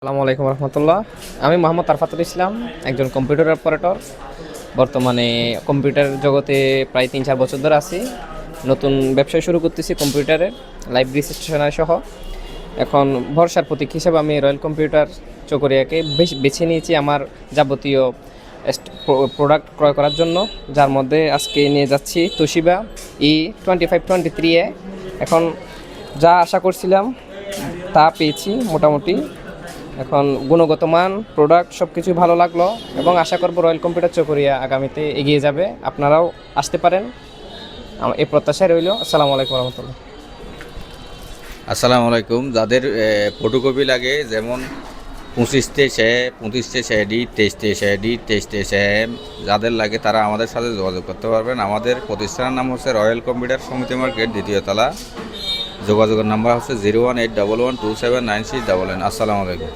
আসসালামু আলাইকুম রহমতুল্লাহ। আমি মোহাম্মদ আরফাতুল ইসলাম, একজন কম্পিউটার অপারেটর। বর্তমানে কম্পিউটার জগতে প্রায় 3-4 বছর ধরে আছি। নতুন ব্যবসা শুরু করতেছি কম্পিউটারের, লাইব্রেরি স্টেশনারি সহ। এখন ভরসার প্রতীক হিসেবে আমি রয়্যাল কম্পিউটার চকরিয়াকে বেছে নিয়েছি আমার যাবতীয় প্রোডাক্ট ক্রয় করার জন্য, যার মধ্যে আজকে নিয়ে যাচ্ছি তোশিবা E2523A। এখন যা আশা করছিলাম তা পেয়েছি মোটামুটি। এখন গুণগত মান, প্রোডাক্ট সব কিছুই ভালো লাগলো এবং আশা করব রয়্যাল কম্পিউটার চকরিয়া আগামীতে এগিয়ে যাবে। আপনারাও আসতে পারেন, এই প্রত্যাশায় রইল। আসসালামু আলাইকুম রহমতুল্লাহ। আসসালামু আলাইকুম। যাদের ফটোকপি লাগে, যেমন 25-23 23-23 যাদের লাগে তারা আমাদের সাথে যোগাযোগ করতে পারবেন। আমাদের প্রতিষ্ঠানের নাম হচ্ছে রয়্যাল কম্পিউটার সমিতি মার্কেট, দ্বিতীয় তলা। যোগাযোগের নাম্বার হচ্ছে 01811279699। আসসালামু আলাইকুম।